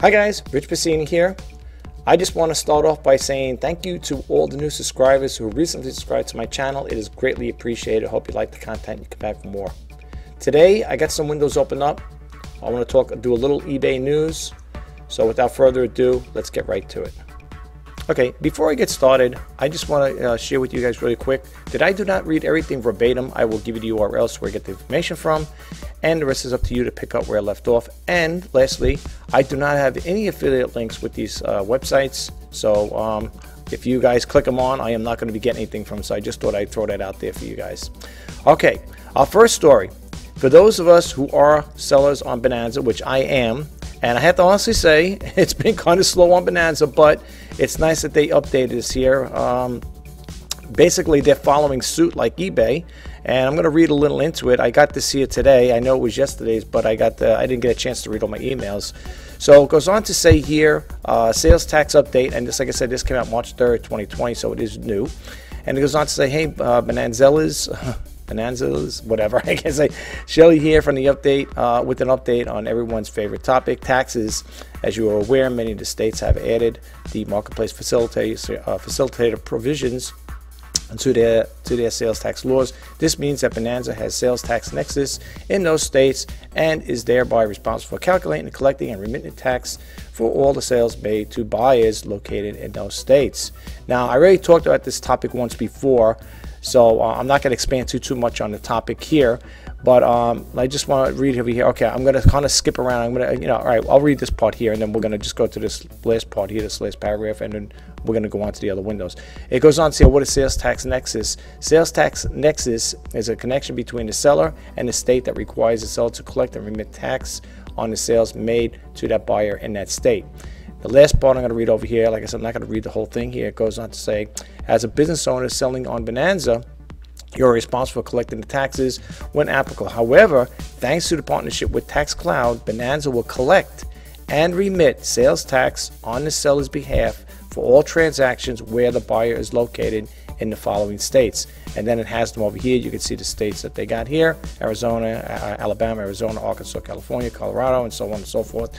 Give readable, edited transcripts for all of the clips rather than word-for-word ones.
Hi guys, Rich Pasini here. I just want to start off by saying thank you to all the new subscribers who recently subscribed to my channel. It is greatly appreciated. Hope you like the content. You come back for more. Today I got some windows open up. I want to do a little eBay news. So without further ado, let's get right to it. Okay, before I get started, I just want to share with you guys really quick that I do not read everything verbatim. I will give you the URLs where I get the information from, and the rest is up to you to pick up where I left off. And lastly, I do not have any affiliate links with these websites, so if you guys click them on, I am not going to be getting anything from them, so I just thought I'd throw that out there for you guys. Okay, our first story. For those of us who are sellers on Bonanza, which I am, and I have to honestly say, it's been kind of slow on Bonanza, but it's nice that they updated this here. Basically, they're following suit like eBay, and I'm going to read a little into it. I got this here today. I know it was yesterday's, but I didn't get a chance to read all my emails. So it goes on to say here, sales tax update, and this, like I said, this came out March 3rd, 2020, so it is new. And it goes on to say, hey, Bonanzas, whatever, I can say. Shelly here from the update with an update on everyone's favorite topic, taxes. As you are aware, many of the states have added the marketplace facilitator provisions to their sales tax laws. This means that Bonanza has sales tax nexus in those states and is thereby responsible for calculating, collecting, and remitting tax for all the sales made to buyers located in those states. Now, I already talked about this topic once before, so I'm not going to expand too much on the topic here, but I just want to read over here. Okay, I'm going to kind of skip around. I'm going to, all right, I'll read this part here, and then we're going to just go to this last part here, this last paragraph, and then we're going to go on to the other windows. It goes on to say, what is sales tax nexus? Sales tax nexus is a connection between the seller and the state that requires the seller to collect and remit tax on the sales made to that buyer in that state. The last part I'm going to read over here, like I said, I'm not going to read the whole thing here. It goes on to say, as a business owner selling on Bonanza, you're responsible for collecting the taxes when applicable. However, thanks to the partnership with TaxCloud, Bonanza will collect and remit sales tax on the seller's behalf for all transactions where the buyer is located in the following states. And then it has them over here. You can see the states that they got here: Arizona, Alabama, Arizona, Arkansas, California, Colorado, and so on and so forth.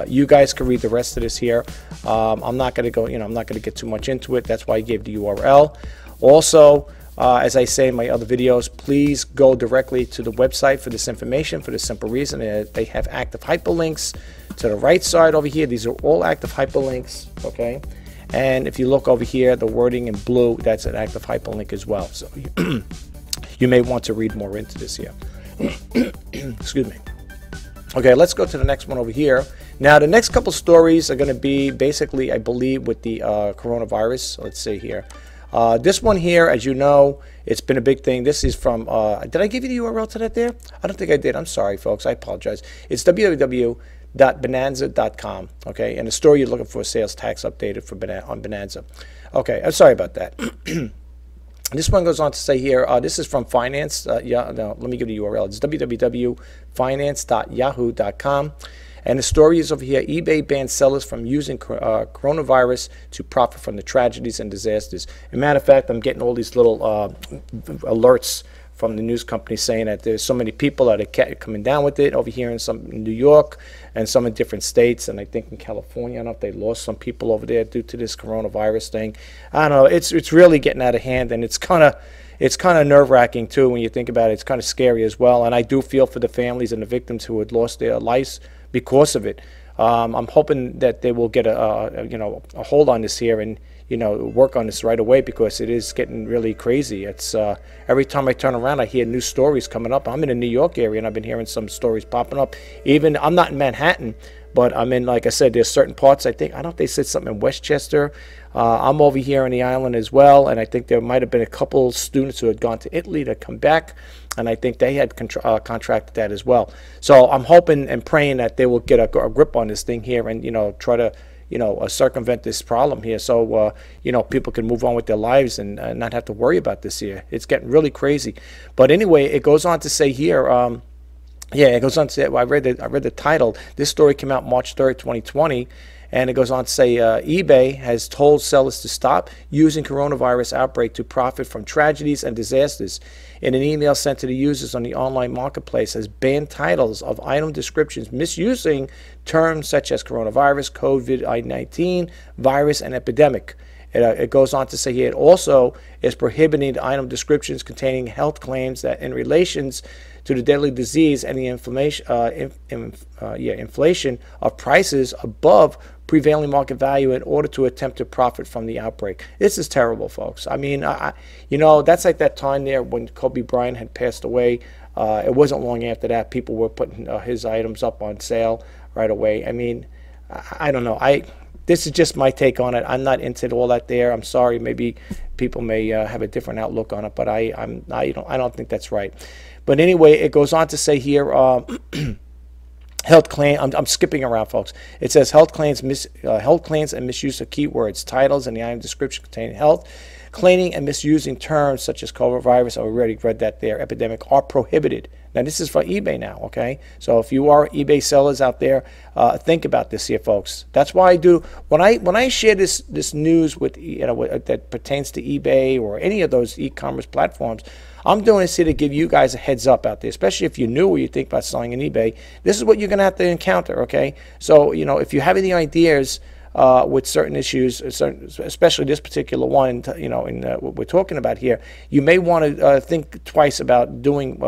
You guys can read the rest of this here. I'm not going to go, I'm not going to get too much into it. That's why I gave the URL. Also, as I say in my other videos, please go directly to the website for this information, for the simple reason that they have active hyperlinks to the right side over here. These are all active hyperlinks, okay? And if you look over here, the wording in blue, that's an active hyperlink as well. So you may want to read more into this here. Excuse me. Okay, let's go to the next one over here. Now, the next couple stories are going to be basically, I believe, with the coronavirus. Let's see here. This one here, as you know, it's been a big thing. This is from, did I give you the URL to that there? I don't think I did. I'm sorry, folks. I apologize. It's www.bonanza.com, okay? And the story you're looking for is sales tax updated for on Bonanza. Okay, I'm sorry about that. This one goes on to say here, this is from finance. Yeah, no, let me give you the URL. It's www.finance.yahoo.com. And the story is over here, eBay bans sellers from using coronavirus to profit from the tragedies and disasters. As a matter of fact, I'm getting all these little alerts from the news company saying that there's so many people that are coming down with it over here in New York and some in different states, and I think in California. I don't know if they lost some people over there due to this coronavirus thing. I don't know. It's really getting out of hand, and it's kind of nerve-wracking too when you think about it. It's kind of scary as well, and I do feel for the families and the victims who had lost their lives because of it. I'm hoping that they will get a hold on this here and work on this right away, because it is getting really crazy. It's every time I turn around, I hear new stories coming up. I'm in the New York area, and I've been hearing some stories popping up. Even I'm not in Manhattan, but I'm in, like I said, there's certain parts. I don't know if they said something in Westchester. I'm over here on the island as well, and I think there might have been a couple students who had gone to Italy to come back, and I think they had contracted that as well. So I'm hoping and praying that they will get a grip on this thing here and try to circumvent this problem here, so people can move on with their lives and not have to worry about this here. It's getting really crazy. But anyway, it goes on to say here. Yeah, it goes on to say, I read the title. This story came out March 3rd, 2020. And it goes on to say eBay has told sellers to stop using coronavirus outbreak to profit from tragedies and disasters. In an email sent to the users on the online marketplace, has banned titles of item descriptions misusing terms such as coronavirus, COVID-19, virus, and epidemic. It goes on to say here it also is prohibiting item descriptions containing health claims that in relations to the deadly disease and the inflation of prices above prevailing market value in order to attempt to profit from the outbreak. This is terrible, folks. I mean, you know, that's like that time there when Kobe Bryant had passed away. It wasn't long after that people were putting his items up on sale right away. I mean, I don't know. This is just my take on it. I'm not into all that there. I'm sorry. Maybe people may have a different outlook on it, but I don't think that's right. But anyway, it goes on to say here, health claim. I'm skipping around, folks. It says health claims and misuse of keywords, titles, and the item description containing health, claiming and misusing terms such as coronavirus. I already read that there. Epidemic are prohibited. Now this is for eBay now, okay? So if you are eBay sellers out there, think about this here, folks. That's why I do when I share this news with that pertains to eBay or any of those e-commerce platforms. I'm doing this here to give you guys a heads up out there, especially if you're new or you think about selling on eBay. This is what you're going to have to encounter, okay? So if you have any ideas with certain issues, especially this particular one, what we're talking about here, you may want to think twice about doing,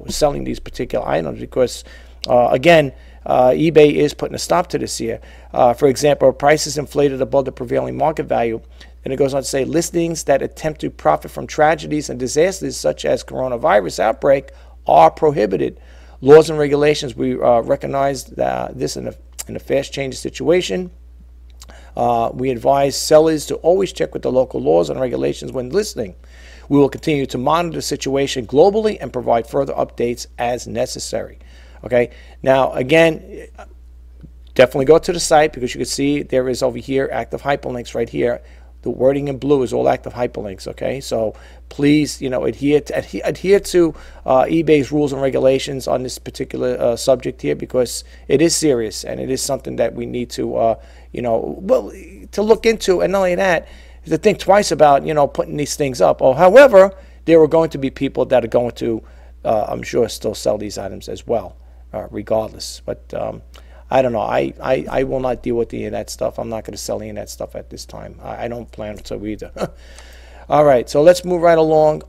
selling these particular items because, again, eBay is putting a stop to this here. For example, prices inflated above the prevailing market value. And it goes on to say listings that attempt to profit from tragedies and disasters such as coronavirus outbreak are prohibited. Laws and regulations, we recognize this in a fast-changing situation. We advise sellers to always check with the local laws and regulations when listing. We will continue to monitor the situation globally and provide further updates as necessary. Okay. Now, again, definitely go to the site because you can see there is over here active hyperlinks right here. The wording in blue is all active hyperlinks. Okay. So please, adhere to eBay's rules and regulations on this particular subject here because it is serious and it is something that we need to, to look into. And not only that, to think twice about, putting these things up. Or, however, there are going to be people that are going to, I'm sure, still sell these items as well, regardless. But I don't know. I will not deal with any of that stuff. I'm not going to sell any of that stuff at this time. I don't plan to either. All right, so let's move right along.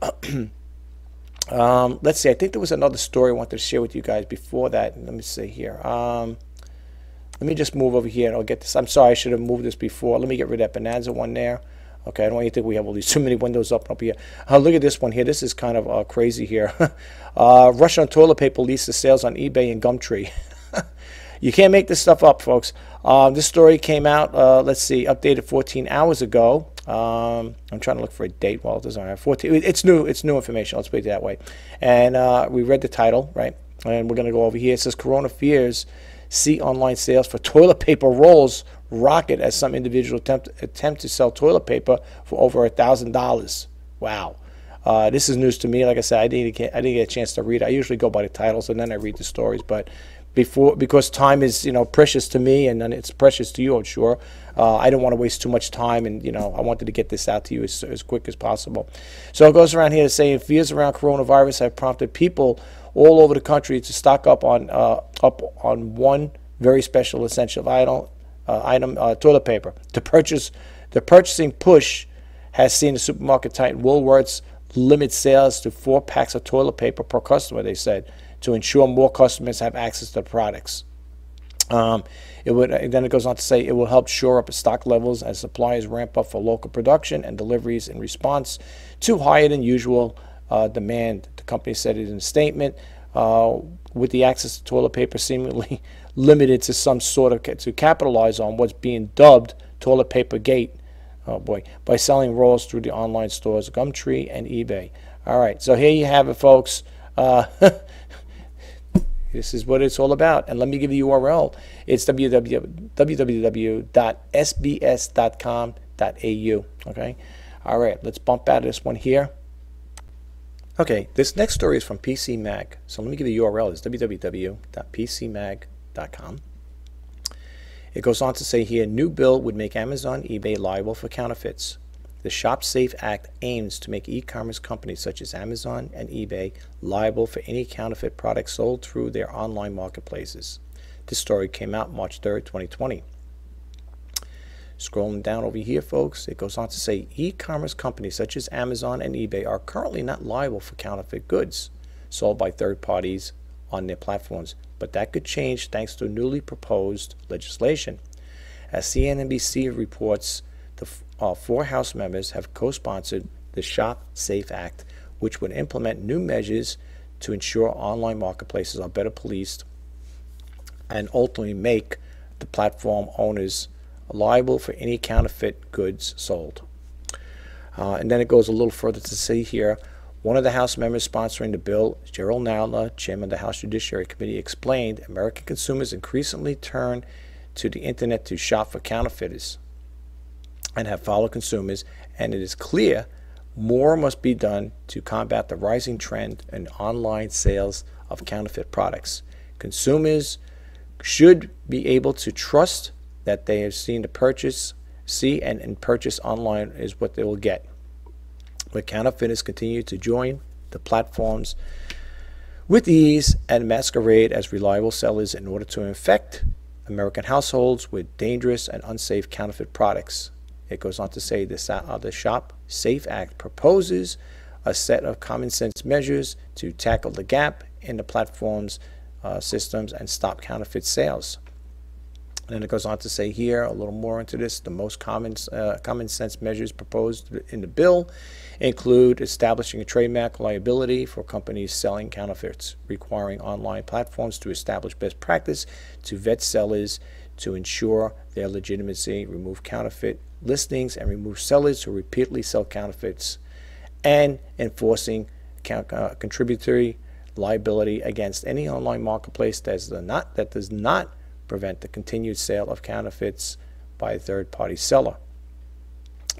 Let's see. I think there was another story I wanted to share with you guys before that. Let me see here. Let me just move over here and I'll get this. I'm sorry, I should have moved this before. Let me get rid of that Bonanza one there. Okay, I don't want you to think we have all these too many windows up here. Look at this one here. This is kind of crazy here. Russian toilet paper leads to sales on eBay and Gumtree. You can't make this stuff up, folks. This story came out, let's see, updated 14 hours ago. I'm trying to look for a date. Well, it doesn't have 14. It's new information. Let's put it that way. And we read the title, right? And we're going to go over here. It says, Corona fears see online sales for toilet paper rolls rocket as some individuals attempt to sell toilet paper for over $1,000. Wow. This is news to me. Like I said, I didn't get a chance to read it. I usually go by the titles and then I read the stories. But because time is precious to me and then it's precious to you, I'm sure. I don't want to waste too much time, and I wanted to get this out to you as quick as possible. So it goes around here saying fears around coronavirus have prompted people all over the country to stock up on one very special essential item, toilet paper. The purchasing push has seen the supermarket titan Woolworths limit sales to 4 packs of toilet paper per customer, they said, to ensure more customers have access to the products. Then it goes on to say it will help shore up stock levels as suppliers ramp up for local production and deliveries in response to higher than usual demand. The company said it in a statement. With the access to toilet paper seemingly limited to some sort of to capitalize on what's being dubbed toilet paper gate. Oh boy, by selling rolls through the online stores Gumtree and eBay. All right, so here you have it, folks. This is what it's all about. And let me give you the URL. It's www.sbs.com.au. Okay. All right, let's bump out of this one here. Okay, this next story is from PC Mag. So let me give you the URL. It's www.pcmag.com. It goes on to say here, new bill would make Amazon, eBay liable for counterfeits. The Shop Safe Act aims to make e-commerce companies such as Amazon and eBay liable for any counterfeit products sold through their online marketplaces. This story came out March 3rd, 2020. Scrolling down over here, folks, it goes on to say e-commerce companies such as Amazon and eBay are currently not liable for counterfeit goods sold by third parties on their platforms, but that could change thanks to newly proposed legislation. As CNBC reports, the 4 House members have co-sponsored the Shop Safe Act, which would implement new measures to ensure online marketplaces are better policed and ultimately make the platform owners liable for any counterfeit goods sold. And then it goes a little further to say here, one of the House members sponsoring the bill, Gerald Nadler, chairman of the House Judiciary Committee, explained American consumers increasingly turn to the internet to shop for counterfeiters and have followed consumers, and it is clear more must be done to combat the rising trend in online sales of counterfeit products. Consumers should be able to trust that they have seen the purchase, and purchase online is what they will get. When counterfeiters continue to join the platforms with ease and masquerade as reliable sellers in order to infect American households with dangerous and unsafe counterfeit products. It goes on to say the Shop Safe Act proposes a set of common sense measures to tackle the gap in the platform's systems and stop counterfeit sales. And then it goes on to say here a little more into this. The most common sense measures proposed in the bill include establishing a trademark liability for companies selling counterfeits, requiring online platforms to establish best practice to vet sellers to ensure their legitimacy, remove counterfeit listings, and remove sellers who repeatedly sell counterfeits, and enforcing contributory liability against any online marketplace that does not prevent the continued sale of counterfeits by a third-party seller.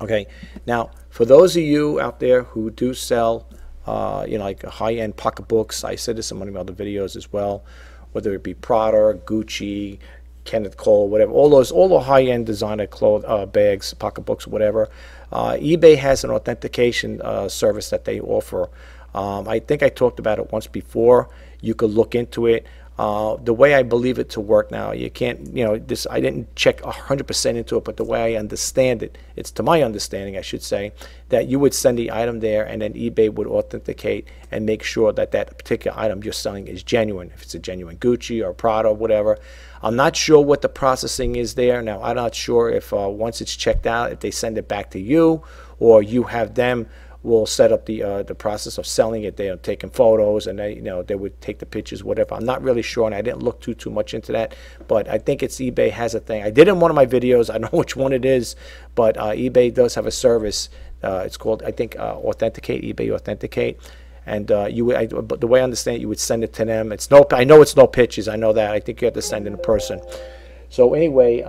Okay, now for those of you out there who do sell, like high-end pocketbooks, I said this in one of my other videos as well, whether it be Prada, Gucci, Kenneth Cole, whatever, all the high-end designer bags, pocketbooks, whatever. eBay has an authentication service that they offer. I think I talked about it once before. You could look into it. The way I believe it to work now, you can't, I didn't check 100% into it, but the way I understand it, it's to my understanding, I should say, that you would send the item there and then eBay would authenticate and make sure that that particular item you're selling is genuine. If it's a genuine Gucci or Prada or whatever. I'm not sure what the processing is there. Now, I'm not sure if once it's checked out, if they send it back to you or you have them will set up the process of selling it. They're taking photos and they would take the pictures, whatever. I'm not really sure, and I didn't look too much into that, but I think it's eBay has a thing. I did in one of my videos. I know which one it is, but eBay does have a service. It's called, I think, Authenticate, eBay Authenticate. And but the way I understand it, you would send it to them. I know it's no pictures. I know that. I think you have to send it in person. So anyway,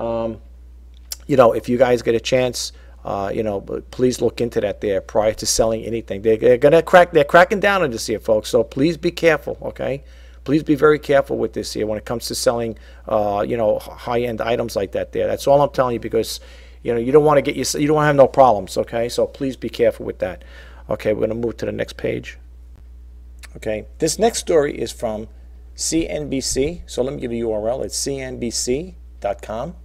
if you guys get a chance, please look into that there prior to selling anything. They're cracking down on this here, folks. So please be careful, okay? Please be very careful with this here when it comes to selling, high-end items like that there. That's all I'm telling you, because, you don't want to you don't want to have no problems, okay? So please be careful with that. Okay, we're going to move to the next page. Okay, this next story is from CNBC. So let me give you the URL. It's cnbc.com.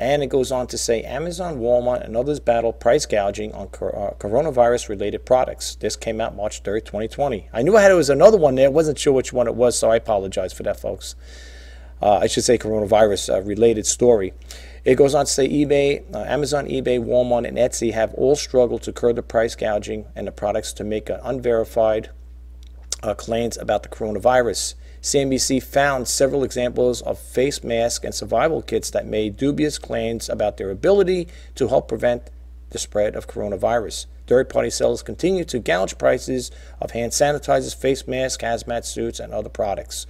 And it goes on to say, Amazon, Walmart, and others battle price gouging on coronavirus-related products. This came out March 3rd, 2020. I knew it was another one there. I wasn't sure which one it was, so I apologize for that, folks. I should say coronavirus-related story. It goes on to say Amazon, eBay, Walmart, and Etsy have all struggled to curb the price gouging and the products to make unverified claims about the coronavirus. CNBC found several examples of face masks and survival kits that made dubious claims about their ability to help prevent the spread of coronavirus. Third-party sellers continue to gouge prices of hand sanitizers, face masks, hazmat suits, and other products.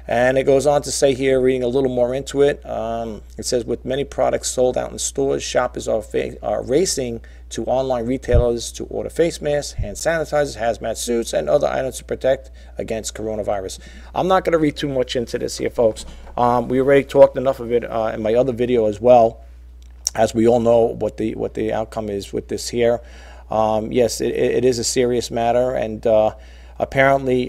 And it goes on to say here, reading a little more into it, it says, with many products sold out in stores, shoppers are racing to online retailers to order face masks, hand sanitizers, hazmat suits, and other items to protect against coronavirus. I'm not going to read too much into this here, folks. We already talked enough of it in my other video as well, as we all know what the outcome is with this here. Yes, it is a serious matter, and apparently,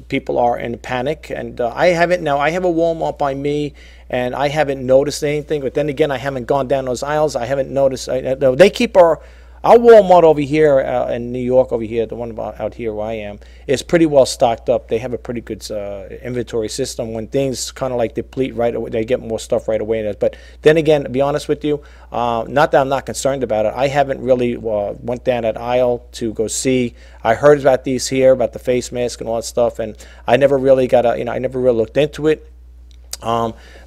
people are in panic. And I have a Walmart by me, and I haven't noticed anything. But then again, I haven't gone down those aisles. I haven't noticed. They keep our Walmart over here in New York, over here, the one out here where I am, is pretty well stocked up. They have a pretty good inventory system. When things kind of like deplete right away, they get more stuff right away. But then again, to be honest with you, not that I'm not concerned about it. I haven't really went down that aisle to go see. I heard about these here, about the face mask and all that stuff, and I never really got I never really looked into it.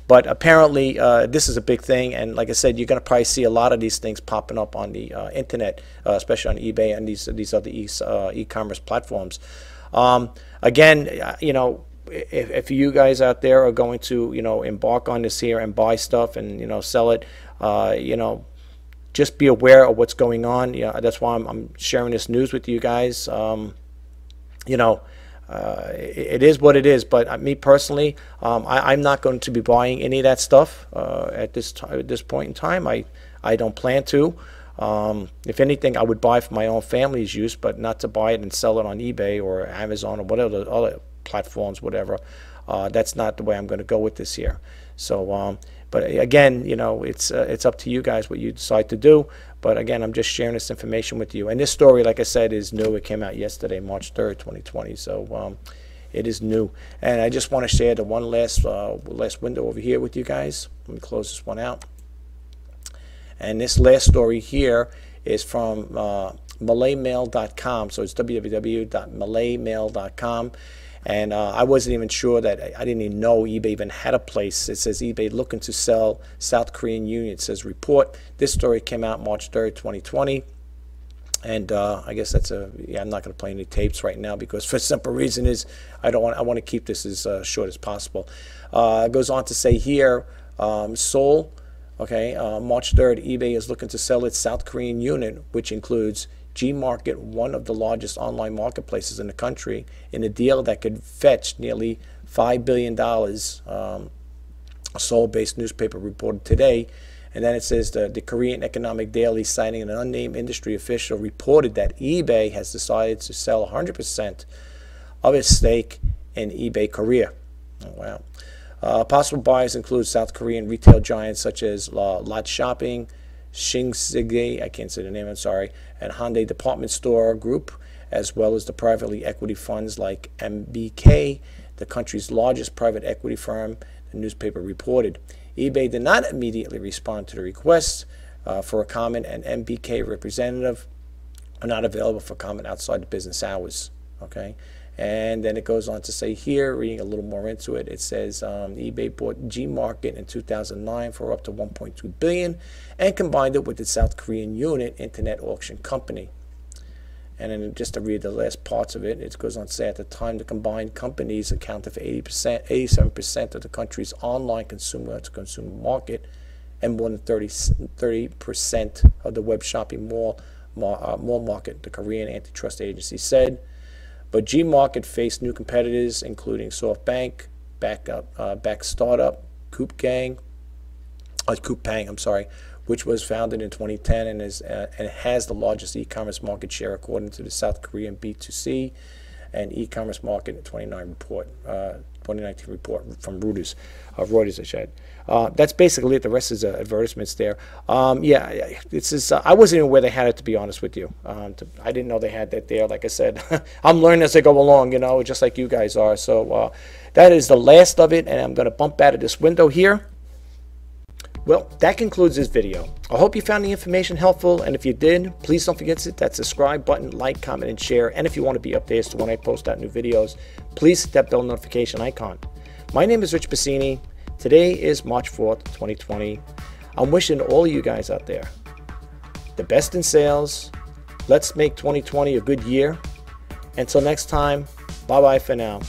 But apparently, this is a big thing, and like I said, you're going to probably see a lot of these things popping up on the internet, especially on eBay and these other e-commerce platforms. Again, if you guys out there are going to embark on this here and buy stuff and sell it, just be aware of what's going on. That's why I'm sharing this news with you guys. It is what it is, but me personally, I'm not going to be buying any of that stuff at this point in time. I don't plan to. If anything, I would buy for my own family's use, but not to buy it and sell it on eBay or Amazon or whatever other platforms, whatever. That's not the way I'm going to go with this here. So, but again, it's up to you guys what you decide to do. But again, I'm just sharing this information with you. And this story, like I said, is new. It came out yesterday, March 3rd, 2020. So it is new. And I just want to share the one last window over here with you guys. Let me close this one out. And this last story here is from malaymail.com. So it's www.malaymail.com. And I wasn't even sure that, I didn't even know eBay even had a place. It says eBay looking to sell South Korean Union. It says report. This story came out March 3rd, 2020. And I guess that's I'm not going to play any tapes right now because for simple reason is I want to keep this as short as possible. It goes on to say here, Seoul, okay, March 3rd, eBay is looking to sell its South Korean unit, which includes Gmarket, one of the largest online marketplaces in the country, in a deal that could fetch nearly $5 billion. A Seoul-based newspaper reported today. And then it says the Korean Economic Daily, citing an unnamed industry official, reported that eBay has decided to sell 100% of its stake in eBay Korea. Oh, wow. Possible buyers include South Korean retail giants such as Lot Shopping, Shinsegae, I can't say the name, I'm sorry, and Hyundai Department Store Group, as well as the privately equity funds like MBK, the country's largest private equity firm, the newspaper reported. eBay did not immediately respond to the request for a comment, and MBK representative are not available for comment outside the business hours. Okay, and then it goes on to say here, reading a little more into it, it says eBay bought Gmarket in 2009 for up to $1.2 billion and combined it with its South Korean unit internet auction company. And then just to read the last parts of it, it goes on to say at the time the combined companies accounted for 87% of the country's online consumer-to-consumer market and more than 30% of the web shopping mall market, the Korean antitrust agency said. But Gmarket faced new competitors, including SoftBank, back startup Coupang, which was founded in 2010 and has the largest e-commerce market share according to the South Korean B2C and e-commerce market 2019 report from Reuters. That's basically it. The rest is advertisements there. Yeah, this is. I wasn't even aware they had it, to be honest with you. I didn't know they had that there. Like I said, I'm learning as I go along, just like you guys are. So that is the last of it, and I'm going to bump out of this window here. Well, that concludes this video. I hope you found the information helpful, and if you did, please don't forget to hit that subscribe button, like, comment, and share. And if you want to be updated as to when I post out new videos, please hit that bell notification icon. My name is Rich Pasini. Today is March 4th, 2020. I'm wishing all of you guys out there the best in sales. Let's make 2020 a good year. Until next time, bye-bye for now.